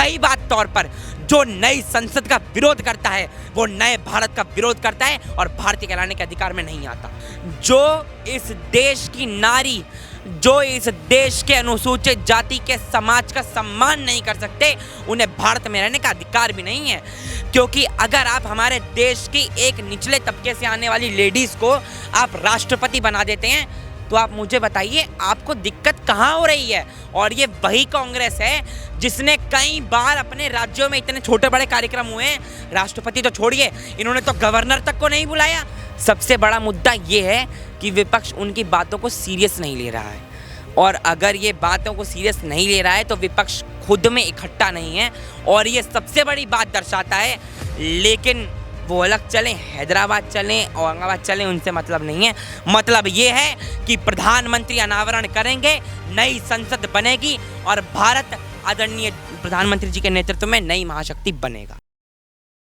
सही बात तौर पर जो नई संसद का विरोध करता है वो नए भारत का विरोध करता है और भारतीय कहलाने के अधिकार में नहीं आता। जो इस देश की नारी, जो इस देश के अनुसूचित जाति के समाज का सम्मान नहीं कर सकते, उन्हें भारत में रहने का अधिकार भी नहीं है। क्योंकि अगर आप हमारे देश की एक निचले तबके से आने वाली लेडीज को आप राष्ट्रपति बना देते हैं तो आप मुझे बताइए आपको दिक्कत कहाँ हो रही है। और ये वही कांग्रेस है जिसने कई बार अपने राज्यों में इतने छोटे बड़े कार्यक्रम हुए हैं, राष्ट्रपति तो छोड़िए, इन्होंने तो गवर्नर तक को नहीं बुलाया। सबसे बड़ा मुद्दा ये है कि विपक्ष उनकी बातों को सीरियस नहीं ले रहा है, और अगर ये बातों को सीरियस नहीं ले रहा है तो विपक्ष खुद में इकट्ठा नहीं है, और ये सबसे बड़ी बात दर्शाता है। लेकिन वो अलग चलें, हैदराबाद चलें, औरंगाबाद चलें, उनसे मतलब नहीं है। मतलब ये है कि प्रधानमंत्री अनावरण करेंगे, नई संसद बनेगी और भारत आदरणीय प्रधानमंत्री जी के नेतृत्व में नई महाशक्ति बनेगा।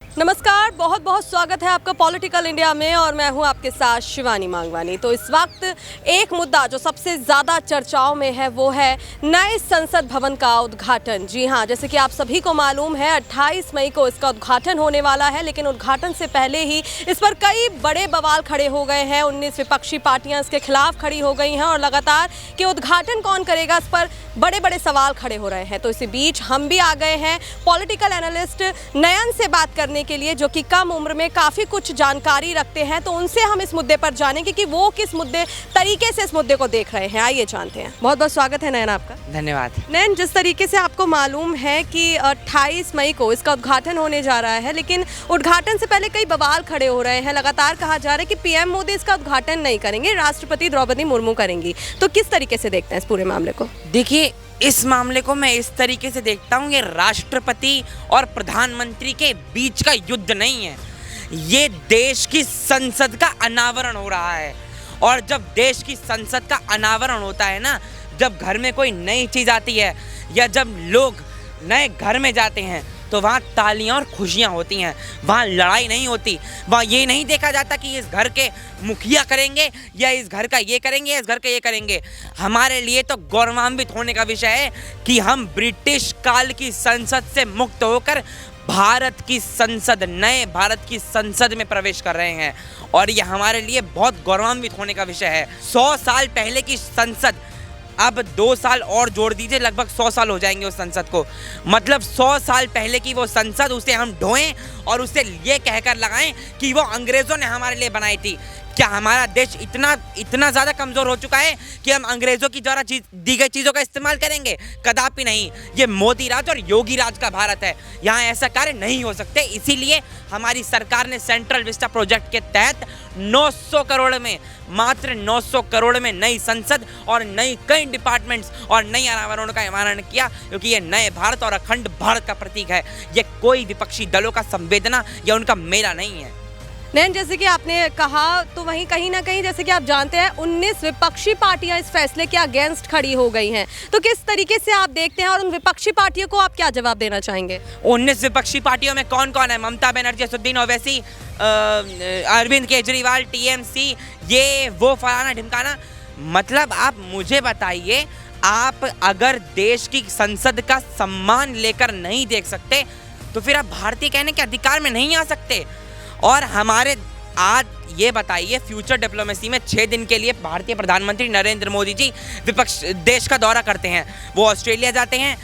नमस्कार, बहुत बहुत स्वागत है आपका पॉलिटिकल इंडिया में, और मैं हूं आपके साथ शिवानी मांगवानी। तो इस वक्त एक मुद्दा जो सबसे ज़्यादा चर्चाओं में है वो है नए संसद भवन का उद्घाटन। जी हां, जैसे कि आप सभी को मालूम है 28 मई को इसका उद्घाटन होने वाला है, लेकिन उद्घाटन से पहले ही इस पर कई बड़े बवाल खड़े हो गए हैं। 19 विपक्षी पार्टियां इसके खिलाफ खड़ी हो गई हैं और लगातार कि उद्घाटन कौन करेगा इस पर बड़े बड़े सवाल खड़े हो रहे हैं। तो इसी बीच हम भी आ गए हैं पॉलिटिकल एनालिस्ट नयन से बात करने के लिए, जो कि कम उम्र में काफी कुछ जानकारी रखते हैं। तो उनसे हम इस मुद्दे पर जानेंगे कि वो किस तरीके से इस मुद्दे को देख रहे हैं। आइए जानते हैं। बहुत बहुत स्वागत है नयन आपका। धन्यवाद। नयन, जिस तरीके से आपको मालूम है कि 28 मई को इसका उद्घाटन होने जा रहा है, लेकिन उद्घाटन से पहले कई बवाल खड़े हो रहे हैं। लगातार कहा जा रहा है कि पीएम मोदी इसका उद्घाटन नहीं करेंगे, राष्ट्रपति द्रौपदी मुर्मू करेंगी। तो किस तरीके से देखते हैं इस पूरे मामले को? देखिए, इस मामले को मैं इस तरीके से देखता हूँ, ये राष्ट्रपति और प्रधानमंत्री के बीच का युद्ध नहीं है, ये देश की संसद का अनावरण हो रहा है। और जब देश की संसद का अनावरण होता है ना, जब घर में कोई नई चीज़ आती है या जब लोग नए घर में जाते हैं तो वहाँ तालियां और खुशियाँ होती हैं, वहाँ लड़ाई नहीं होती। वहाँ ये नहीं देखा जाता कि इस घर के मुखिया करेंगे या इस घर का ये करेंगे या इस घर का ये करेंगे। हमारे लिए तो गौरवान्वित होने का विषय है कि हम ब्रिटिश काल की संसद से मुक्त होकर भारत की संसद, नए भारत की संसद में प्रवेश कर रहे हैं, और ये हमारे लिए बहुत गौरवान्वित होने का विषय है। 100 साल पहले की संसद, अब 2 साल और जोड़ दीजिए, लगभग 100 साल हो जाएंगे उस संसद को। मतलब 100 साल पहले की वो संसद, उसे हम ढोएं और उसे ये कहकर लगाएं कि वो अंग्रेज़ों ने हमारे लिए बनाई थी। क्या हमारा देश इतना ज़्यादा कमज़ोर हो चुका है कि हम अंग्रेज़ों की द्वारा दी गई चीज़ों का इस्तेमाल करेंगे? कदापि नहीं। ये मोदी राज और योगी राज का भारत है, यहाँ ऐसा कार्य नहीं हो सकते। इसीलिए हमारी सरकार ने सेंट्रल विस्टा प्रोजेक्ट के तहत 900 करोड़ में, मात्र 900 करोड़ में नई संसद और नई कई डिपार्टमेंट्स और नई अनावरणों का निर्माण किया, क्योंकि ये नए भारत और अखंड भारत का प्रतीक है। ये कोई विपक्षी दलों का संवेदना या उनका मेला नहीं है। नयन, जैसे कि आपने कहा, तो वहीं कहीं ना कहीं जैसे कि आप जानते हैं 19 विपक्षी पार्टियां इस फैसले के अगेंस्ट खड़ी हो गई हैं। तो किस तरीके से आप देखते हैं और उन विपक्षी पार्टियों को आप क्या जवाब देना चाहेंगे? 19 विपक्षी पार्टियों में कौन कौन है? ममता बनर्जी, असदुद्दीन ओवैसी, अरविंद केजरीवाल, टीएमसी, ये वो फलाना ढिमकाना। मतलब आप मुझे बताइए, आप अगर देश की संसद का सम्मान लेकर नहीं देख सकते तो फिर आप भारतीय कहने के अधिकार में नहीं आ सकते। और हमारे आज ये बताइए, फ्यूचर डिप्लोमेसी में 6 दिन के लिए भारतीय प्रधानमंत्री नरेंद्र मोदी जी विपक्ष देश का दौरा करते हैं। वो ऑस्ट्रेलिया जाते हैं,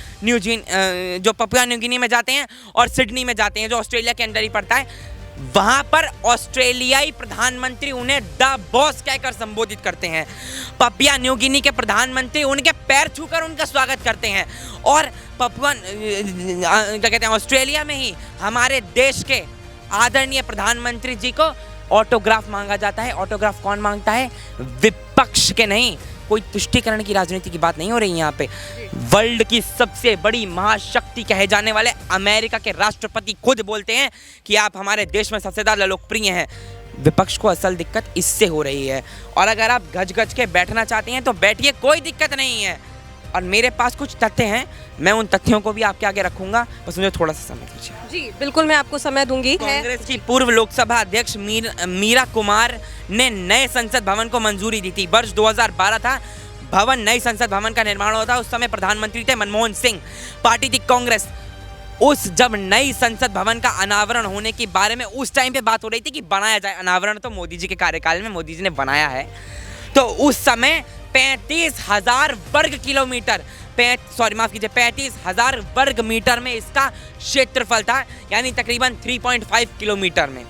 जो पपुआ न्यू गिनी में जाते हैं और सिडनी में जाते हैं, जो ऑस्ट्रेलिया के अंदर ही पड़ता है। वहाँ पर ऑस्ट्रेलियाई प्रधानमंत्री उन्हें द बॉस कहकर संबोधित करते हैं। पपुआ न्यू गिनी के प्रधानमंत्री उनके पैर छूकर उनका स्वागत करते हैं। और क्या कहते हैं, ऑस्ट्रेलिया में ही हमारे देश के आदरणीय प्रधानमंत्री जी को ऑटोग्राफ मांगा जाता है। ऑटोग्राफ कौन मांगता है? विपक्ष के नहीं। कोई तुष्टीकरण की राजनीति की बात नहीं हो रही यहाँ पे। वर्ल्ड की सबसे बड़ी महाशक्ति कहे जाने वाले अमेरिका के राष्ट्रपति खुद बोलते हैं कि आप हमारे देश में सबसे ज़्यादा लोकप्रिय हैं। विपक्ष को असल दिक्कत इससे हो रही है। और अगर आप गज गज के बैठना चाहते हैं तो बैठिए, कोई दिक्कत नहीं है। और मेरे पास कुछ तथ्य हैं, मैं उन तथ्यों को भी आपके आगे रखूंगा, बस मुझे थोड़ा सा समय दीजिए। जी बिल्कुल, मैं आपको समय दूंगी। कांग्रेस की पूर्व लोकसभा अध्यक्ष मीरा कुमार ने नए संसद भवन को मंजूरी दी थी। वर्ष 2012 था, नई संसद भवन का निर्माण होता। उस समय प्रधानमंत्री थे मनमोहन सिंह, पार्टी थी कांग्रेस। उस जब नई संसद भवन का अनावरण होने के बारे में उस टाइम पे बात हो रही थी कि बनाया जाए, अनावरण तो मोदी जी के कार्यकाल में मोदी जी ने बनाया है, तो उस समय 35,000 वर्ग किलोमीटर 35,000 वर्ग मीटर में इसका क्षेत्रफल था, यानी तकरीबन 3.5 किलोमीटर में।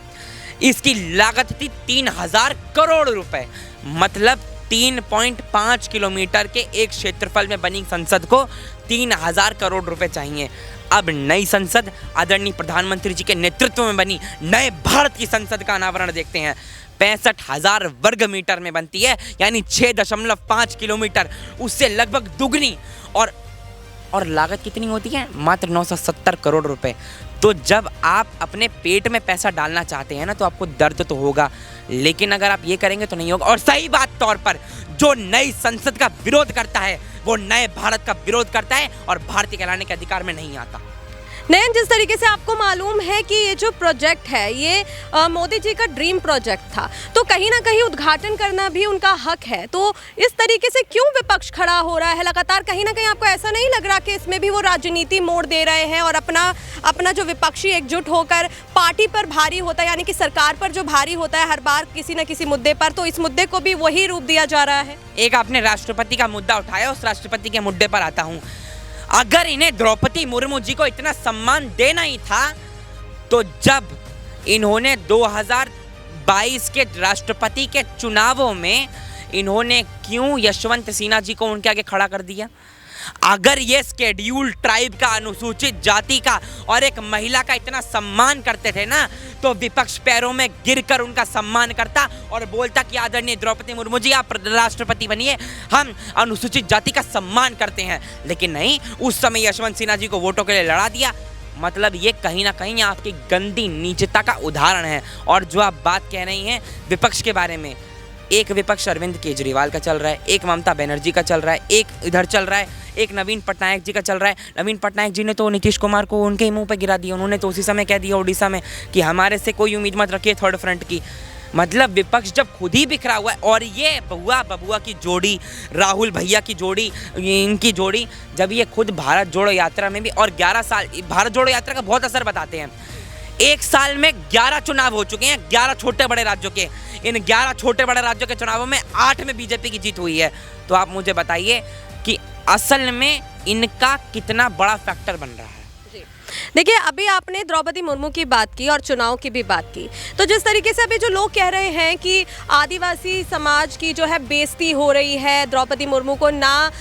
इसकी लागत थी 3,000 करोड़ रुपए, मतलब 3.5 किलोमीटर के एक क्षेत्रफल में बनी संसद को 3,000 करोड़ रुपए चाहिए। अब नई संसद आदरणीय प्रधानमंत्री जी के नेतृत्व में बनी नए भारत की संसद का अनावरण देखते हैं। 65,000 वर्ग मीटर में बनती है, यानी 6.5 किलोमीटर, उससे लगभग दुगनी। और लागत कितनी होती है? मात्र 970 करोड़ रुपए। तो जब आप अपने पेट में पैसा डालना चाहते हैं ना, तो आपको दर्द तो होगा, लेकिन अगर आप ये करेंगे तो नहीं होगा। और सही बात तौर पर जो नई संसद का विरोध करता है वो नए भारत का विरोध करता है और भारतीय कहलाने के अधिकार में नहीं आता। नयन, जिस तरीके से आपको मालूम है कि ये जो प्रोजेक्ट है ये मोदी जी का ड्रीम प्रोजेक्ट था, तो कहीं ना कहीं उद्घाटन करना भी उनका हक है। तो इस तरीके से क्यों विपक्ष खड़ा हो रहा है लगातार? कहीं ना कहीं आपको ऐसा नहीं लग रहा कि इसमें भी वो राजनीति मोड़ दे रहे हैं और अपना जो विपक्षी एकजुट होकर पार्टी पर भारी होता है, यानी कि सरकार पर जो भारी होता है हर बार किसी न किसी मुद्दे पर, तो इस मुद्दे को भी वही रूप दिया जा रहा है? एक आपने राष्ट्रपति का मुद्दा उठाया, उस राष्ट्रपति के मुद्दे पर आता हूँ। अगर इन्हें द्रौपदी मुर्मू जी को इतना सम्मान देना ही था, तो जब इन्होंने 2022 के राष्ट्रपति के चुनावों में इन्होंने क्यों यशवंत सिन्हा जी को उनके आगे खड़ा कर दिया? अगर ये शेड्यूल ट्राइब का, अनुसूचित जाति का और एक महिला का इतना सम्मान करते थे ना, तो विपक्ष पैरों में गिरकर उनका सम्मान करता और बोलता कि आदरणीय द्रौपदी मुर्मू जी आप राष्ट्रपति बनिए, हम अनुसूचित जाति का सम्मान करते हैं। लेकिन नहीं, उस समय यशवंत सिन्हा जी को वोटों के लिए लड़ा दिया। मतलब ये कहीं ना कहीं आपकी गंदी नीचता का उदाहरण है। और जो आप बात कह रही हैं विपक्ष के बारे में, एक विपक्ष अरविंद केजरीवाल का चल रहा है, एक ममता बनर्जी का चल रहा है, एक इधर चल रहा है, एक नवीन पटनायक जी का चल रहा है। नवीन पटनायक जी ने तो नीतीश कुमार को उनके ही मुंह पे गिरा दिया। उन्होंने तो उसी समय कह दिया उड़ीसा में कि हमारे से कोई उम्मीद मत रखिए थर्ड फ्रंट की। मतलब विपक्ष जब खुद ही बिखरा हुआ है, और ये बहुआ बबुआ की जोड़ी, राहुल भैया की जोड़ी, इनकी जोड़ी, जब ये खुद भारत जोड़ो यात्रा में भी, और 11 साल भारत जोड़ो यात्रा का बहुत असर बताते हैं। एक साल में 11 चुनाव हो चुके हैं, 11 छोटे बड़े राज्यों के। इन 11 छोटे बड़े राज्यों के चुनावों में 8 में बीजेपी की जीत हुई है। तो आप मुझे बताइए कि असल में इनका कितना बड़ा फैक्टर बन रहा है। देखिए, अभी आपने द्रौपदी मुर्मू की बात की और चुनाव की भी बात की, तो जिस तरीके से अभी जो लोग कह रहे हैं कि आदिवासी समाज की जो है बेइज्जती हो रही है, द्रौपदी मुर्मू को ना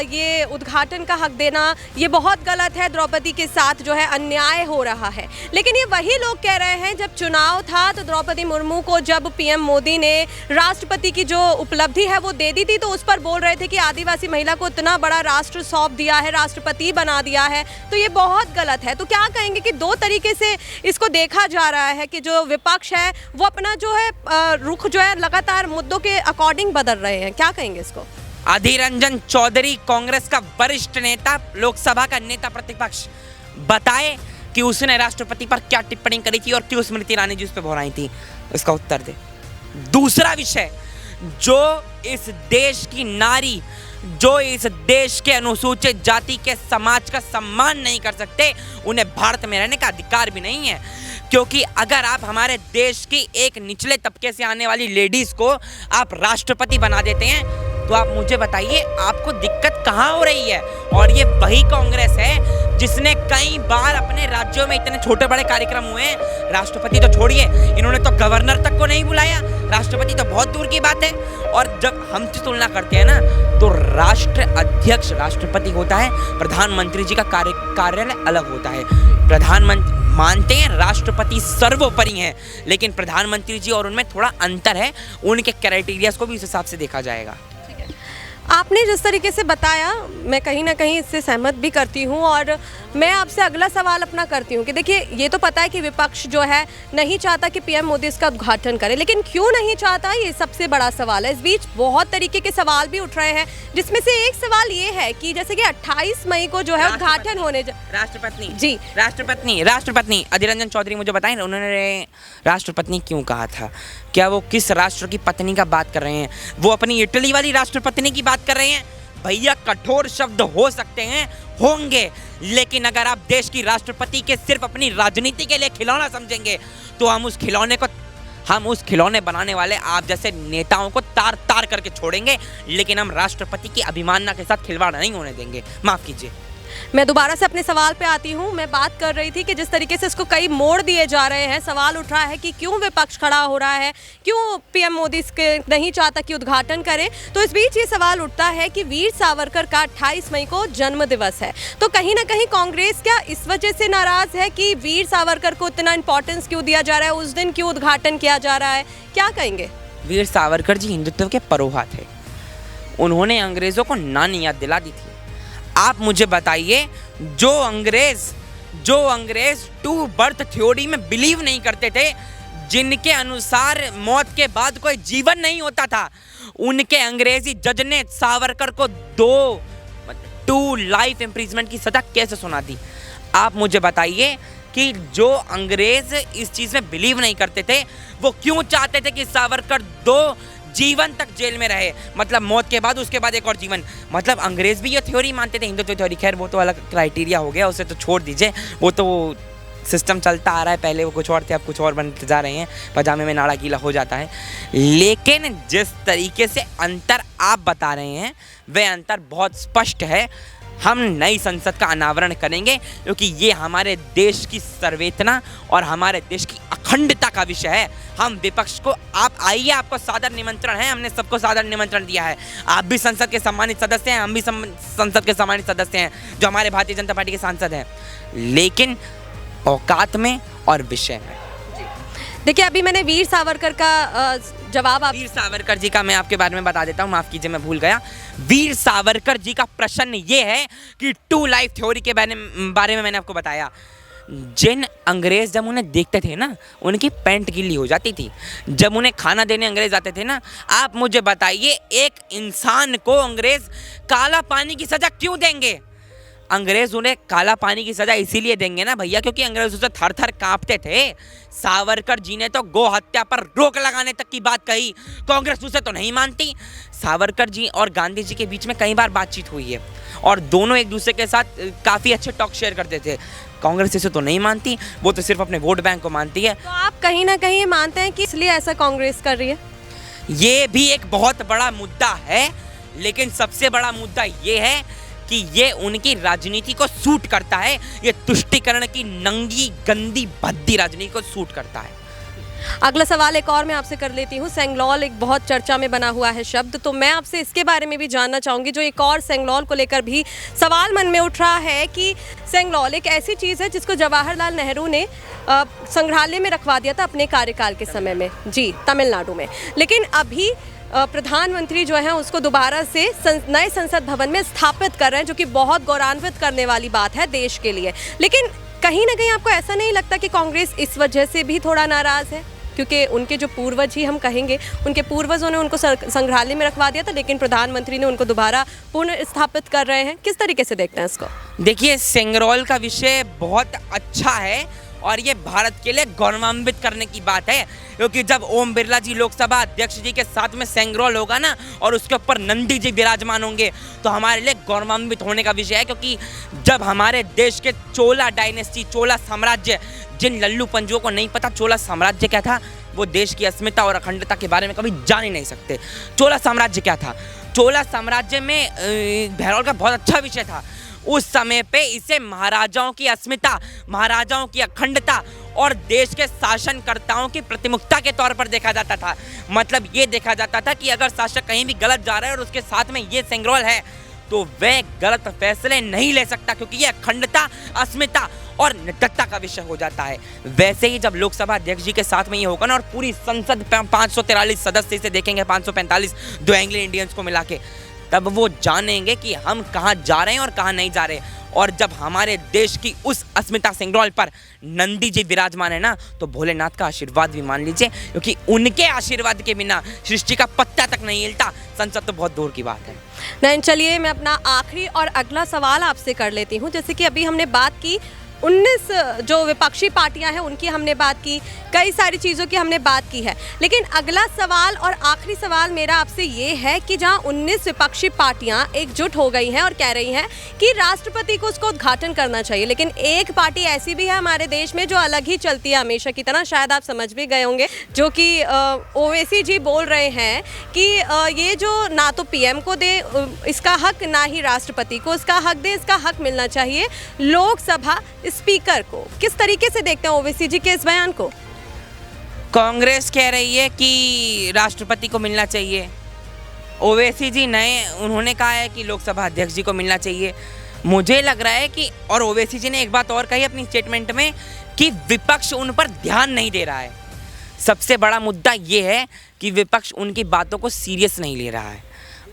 ये उद्घाटन का हक देना, ये बहुत गलत है, द्रौपदी के साथ जो है अन्याय हो रहा है। लेकिन ये वही लोग कह रहे हैं जब चुनाव था तो द्रौपदी मुर्मू को जब पीएम मोदी ने राष्ट्रपति की जो उपलब्धि है वो दे दी थी, तो उस पर बोल रहे थे कि आदिवासी महिला को इतना बड़ा राष्ट्र सौंप दिया है, राष्ट्रपति बना दिया है, तो ये बहुत गलत है। तो क्या कहेंगे कि दो तरीके से इसको देखा जा रहा है कि जो विपक्ष है वो अपना जो है रुख जो है लगातार मुद्दों के अकॉर्डिंग बदल रहे हैं, क्या कहेंगे इसको? अधीर रंजन चौधरी, कांग्रेस का वरिष्ठ नेता, लोकसभा का नेता प्रतिपक्ष, बताए कि उसने राष्ट्रपति पर क्या टिप्पणी करी थी और क्यों स्मृति ईरानी जी उस पर भौराई थी, इसका उत्तर दे। दूसरा विषय, जो इस देश की नारी, जो इस देश के अनुसूचित जाति के समाज का सम्मान नहीं कर सकते, उन्हें भारत में रहने का अधिकार भी नहीं है। क्योंकि अगर आप हमारे देश की एक निचले तबके से आने वाली लेडीज को आप राष्ट्रपति बना देते हैं, तो आप मुझे बताइए आपको दिक्कत कहाँ हो रही है? और ये वही कांग्रेस है जिसने कई बार अपने राज्यों में इतने छोटे बड़े कार्यक्रम हुए हैं, राष्ट्रपति तो छोड़िए, इन्होंने तो गवर्नर तक को नहीं बुलाया, राष्ट्रपति तो बहुत दूर की बात है। और जब हम तुलना करते हैं ना, तो राष्ट्र अध्यक्ष राष्ट्रपति होता है, प्रधानमंत्री जी का कार्यालय अलग होता है। प्रधानमंत्री मानते हैं राष्ट्रपति सर्वोपरि हैं, लेकिन प्रधानमंत्री जी और उनमें थोड़ा अंतर है, उनके क्राइटेरियाज को भी इस हिसाब से देखा जाएगा। आपने जिस तरीके से बताया, मैं कहीं ना कहीं इससे सहमत भी करती हूँ, और मैं आपसे अगला सवाल अपना करती हूँ कि देखिए, ये तो पता है कि विपक्ष जो है नहीं चाहता कि पीएम मोदी इसका उद्घाटन करे, लेकिन क्यों नहीं चाहता, ये सबसे बड़ा सवाल है। इस बीच बहुत तरीके के सवाल भी उठ रहे हैं, जिसमें से एक सवाल ये है कि जैसे कि 28 मई को जो है उद्घाटन होने राष्ट्रपति अधीर रंजन चौधरी मुझे बताएं, उन्होंने राष्ट्रपति क्यों कहा था? क्या वो किस राष्ट्र की पत्नी का बात कर रहे हैं? वो अपनी इटली वाली राष्ट्रपति की बात कर रहे हैं भैया कठोर शब्द हो सकते हैं, होंगे, लेकिन अगर आप देश की राष्ट्रपति के सिर्फ अपनी राजनीति के लिए खिलौना समझेंगे तो हम उस खिलौने बनाने वाले आप जैसे नेताओं को तार तार करके छोड़ेंगे, लेकिन हम राष्ट्रपति की अभिमानना के साथ खिलवाड़ नहीं होने देंगे। माफ कीजिए। मैं दोबारा से अपने सवाल पे आती हूँ। मैं बात कर रही थी कि जिस तरीके से इसको कई मोड़ दिए जा रहे हैं, सवाल उठ रहा है कि क्यों विपक्ष खड़ा हो रहा है, क्यों पीएम मोदी इसके नहीं चाहता कि उद्घाटन करें। तो इस बीच ये सवाल उठता है कि वीर सावरकर का 28 मई को जन्म दिवस है, तो कहीं ना कहीं कांग्रेस क्या इस वजह से नाराज है कि वीर सावरकर को इतना इंपॉर्टेंस क्यों दिया जा रहा है, उस दिन क्यों उद्घाटन किया जा रहा है, क्या कहेंगे? वीर सावरकर जी हिंदुत्व के परोहा थे। उन्होंने अंग्रेजों को नानी याद दिला दी थी। आप मुझे बताइए, जो अंग्रेज टू बर्थ थ्योरी में बिलीव नहीं करते थे, जिनके अनुसार मौत के बाद कोई जीवन नहीं होता था, उनके अंग्रेजी जज ने सावरकर को 2 लाइफ इम्प्रिजमेंट की सजा कैसे सुना दी? आप मुझे बताइए कि जो अंग्रेज इस चीज में बिलीव नहीं करते थे, वो क्यों चाहते थे कि सावरकर 2 जीवन तक जेल में रहे, मतलब मौत के बाद, उसके बाद एक और जीवन। मतलब अंग्रेज भी ये थ्योरी मानते थे, हिंदुत्व थ्योरी। खैर वो तो अलग क्राइटेरिया हो गया, उसे तो छोड़ दीजिए, वो तो सिस्टम चलता आ रहा है। पहले वो कुछ और थे, अब कुछ और बनते जा रहे हैं, पजामे में नाड़ा गीला हो जाता है। लेकिन जिस तरीके से अंतर आप बता रहे हैं, वह अंतर बहुत स्पष्ट है। हम नई संसद का अनावरण करेंगे क्योंकि ये हमारे देश की सर्वचेतना और हमारे देश की अखंडता का विषय है। हम विपक्ष को, आप आइए, आपको सादर निमंत्रण है, हमने सबको सादर निमंत्रण दिया है। आप भी संसद के सम्मानित सदस्य हैं, हम भी संसद के सम्मानित सदस्य हैं, जो हमारे भारतीय जनता पार्टी के सांसद हैं, लेकिन औकात में और विषय में। देखिए, अभी मैंने वीर सावरकर का जवाब वीर सावरकर जी का मैं आपके बारे में बता देता हूँ, माफ कीजिए मैं भूल गया। वीर सावरकर जी का प्रश्न ये है कि 2 लाइफ थ्योरी के बारे में मैंने आपको बताया। जिन अंग्रेज जब उन्हें देखते थे ना, उनकी पैंट गीली हो जाती थी। जब उन्हें खाना देने अंग्रेज आते थे ना, आप मुझे बताइए, एक इंसान को अंग्रेज काला पानी की सजा क्यों देंगे? अंग्रेज उन्हें काला पानी की सजा इसीलिए देंगे ना भैया, क्योंकि अंग्रेज उसे थर थर कांपते थे। सावरकर जी ने तो गौ हत्या पर रोक लगाने तक की बात कही, कांग्रेस उसे तो नहीं मानती। सावरकर जी और गांधी जी के बीच में कई बार बातचीत हुई है और दोनों एक दूसरे के साथ काफ़ी अच्छे टॉक शेयर करते थे। कांग्रेस इसे तो नहीं मानती, वो तो सिर्फ अपने वोट बैंक को मानती है। तो आप कहीं ना कहीं मानते हैं कि इसलिए ऐसा कांग्रेस कर रही है? ये भी एक बहुत बड़ा मुद्दा है, लेकिन सबसे बड़ा मुद्दा ये है कि ये उनकी राजनीति को सूट करता है। ये तुष्टीकरण की नंगी गंदी भद्दी राजनीति को सूट करता है। अगला सवाल एक और मैं आपसे कर लेती हूँ। सेंगलॉल एक बहुत चर्चा में बना हुआ है शब्द, तो मैं आपसे इसके बारे में भी जानना चाहूँगी। जो एक और सेंगलॉल को लेकर भी सवाल मन में उठ रहा है कि सेंगलॉल एक ऐसी चीज़ है जिसको जवाहरलाल नेहरू ने संग्रहालय में रखवा दिया था अपने कार्यकाल के समय में, जी, तमिलनाडु में। लेकिन अभी प्रधानमंत्री जो है उसको दोबारा से नए संसद भवन में स्थापित कर रहे हैं, जो कि बहुत गौरवान्वित करने वाली बात है देश के लिए। लेकिन कहीं ना कहीं आपको ऐसा नहीं लगता कि कांग्रेस इस वजह से भी थोड़ा नाराज़ है? क्योंकि उनके जो पूर्वज ही हम कहेंगे, उनके पूर्वजों ने उनको संग्रहालय में रखवा दिया था, लेकिन प्रधानमंत्री ने उनको दोबारा पुनर्स्थापित कर रहे हैं। किस तरीके से देखते हैं इसको? देखिए, सेंगरॉल का विषय बहुत अच्छा है और ये भारत के लिए गौरवान्वित करने की बात है, क्योंकि जब ओम बिरला जी लोकसभा अध्यक्ष जी के साथ में सेंगरॉल होगा ना और उसके ऊपर नंदी जी विराजमान होंगे, तो हमारे लिए गौरवान्वित होने का विषय है। क्योंकि जब हमारे देश के चोला डायनेस्टी, चोला साम्राज्य, जिन लल्लू पंजुओं को नहीं पता चोला साम्राज्य क्या था, वो देश की अस्मिता और अखंडता के बारे में कभी जान ही नहीं सकते। चोला साम्राज्य क्या था? चोला साम्राज्य में भैरव का बहुत अच्छा विषय था। उस समय पे इसे महाराजाओं की अस्मिता, महाराजाओं की अखंडता और देश के शासनकर्ताओं की प्रतिमुखता के तौर पर देखा जाता था। मतलब ये देखा जाता था कि अगर शासक कहीं भी गलत जा रहा है और उसके साथ में ये सेंगरॉल है, तो वह गलत फैसले नहीं ले सकता, क्योंकि ये अखंडता, अस्मिता और निडरता का विषय हो जाता है। वैसे ही जब लोकसभा अध्यक्ष जी के साथ में ये होगा ना और पूरी संसद 543 सदस्य इसे देखेंगे, 545 दो एंग्लो इंडियंस को मिला के, तब वो जानेंगे कि हम कहाँ जा रहे हैं और कहाँ नहीं जा रहे। और जब हमारे देश की उस अस्मिता सेंगरॉल पर नंदी जी विराजमान है ना, तो भोलेनाथ का आशीर्वाद भी मान लीजिए, क्योंकि उनके आशीर्वाद के बिना सृष्टि का पत्ता तक नहीं हिलता। संसद तो बहुत दूर की बात है। नहीं, चलिए मैं अपना आखिरी और अगला सवाल आपसे कर लेती हूँ। जैसे कि अभी हमने बात की 19 जो विपक्षी पार्टियां हैं उनकी हमने बात की, कई सारी चीज़ों की हमने बात की है, लेकिन अगला सवाल और आखिरी सवाल मेरा आपसे ये है कि जहां 19 विपक्षी पार्टियां एकजुट हो गई हैं और कह रही हैं कि राष्ट्रपति को उसको उद्घाटन करना चाहिए, लेकिन एक पार्टी ऐसी भी है हमारे देश में जो अलग ही चलती है हमेशा की तरह, शायद आप समझ भी गए होंगे, जो कि ओवैसी जी बोल रहे हैं कि ये जो ना तो पीएम को दे इसका हक, ना ही राष्ट्रपति को इसका हक दे, इसका हक मिलना चाहिए लोकसभा स्पीकर को। किस तरीके से देखते हैं ओवैसी जी के इस बयान को? कांग्रेस कह रही है कि राष्ट्रपति को मिलना चाहिए, ओवैसी जी उन्होंने कहा है कि लोकसभा अध्यक्ष जी को मिलना चाहिए। मुझे लग रहा है कि, और ओवैसी जी ने एक बात और कही अपनी स्टेटमेंट में कि विपक्ष उन पर ध्यान नहीं दे रहा है। सबसे बड़ा मुद्दा ये है कि विपक्ष उनकी बातों को सीरियस नहीं ले रहा है,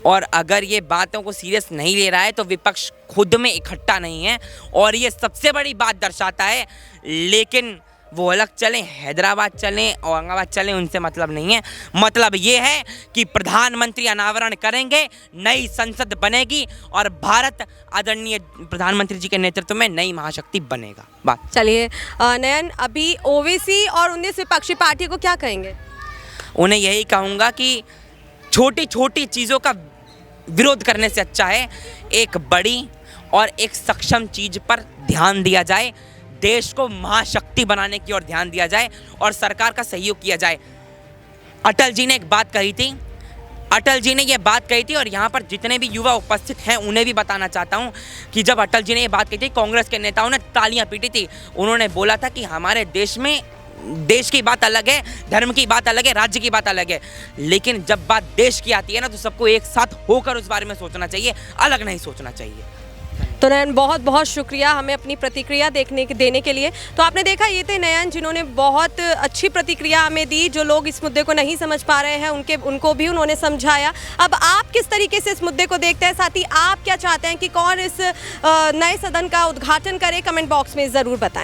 और अगर ये बातों को सीरियस नहीं ले रहा है तो विपक्ष खुद में इकट्ठा नहीं है, और ये सबसे बड़ी बात दर्शाता है। लेकिन वो अलग चलें, हैदराबाद चलें, औरंगाबाद चलें, उनसे मतलब नहीं है। मतलब ये है कि प्रधानमंत्री अनावरण करेंगे, नई संसद बनेगी और भारत आदरणीय प्रधानमंत्री जी के नेतृत्व में नई महाशक्ति बनेगा। बात चलिए नयन, अभी ओवैसी और 19 विपक्षी पार्टी को क्या कहेंगे? उन्हें यही कहूँगा कि छोटी छोटी चीज़ों का विरोध करने से अच्छा है एक बड़ी और एक सक्षम चीज़ पर ध्यान दिया जाए, देश को महाशक्ति बनाने की ओर ध्यान दिया जाए और सरकार का सहयोग किया जाए। अटल जी ने एक बात कही थी, अटल जी ने ये बात कही थी, और यहाँ पर जितने भी युवा उपस्थित हैं उन्हें भी बताना चाहता हूँ कि जब अटल जी ने ये बात कही थी, कांग्रेस के नेताओं ने तालियां पीटी थी। उन्होंने बोला था कि हमारे देश में देश की बात अलग है, धर्म की बात अलग है, राज्य की बात अलग है, लेकिन जब बात देश की आती है ना तो सबको एक साथ होकर उस बारे में सोचना चाहिए, अलग नहीं सोचना चाहिए। तो नयन, बहुत बहुत शुक्रिया हमें अपनी प्रतिक्रिया देने के लिए। तो आपने देखा, ये थे नयन जिन्होंने बहुत अच्छी प्रतिक्रिया हमें दी। जो लोग इस मुद्दे को नहीं समझ पा रहे हैं उनको भी उन्होंने समझाया। अब आप किस तरीके से इस मुद्दे को देखते हैं, साथ ही आप क्या चाहते हैं कि कौन इस नए सदन का उद्घाटन करे, कमेंट बॉक्स में ज़रूर बताएं।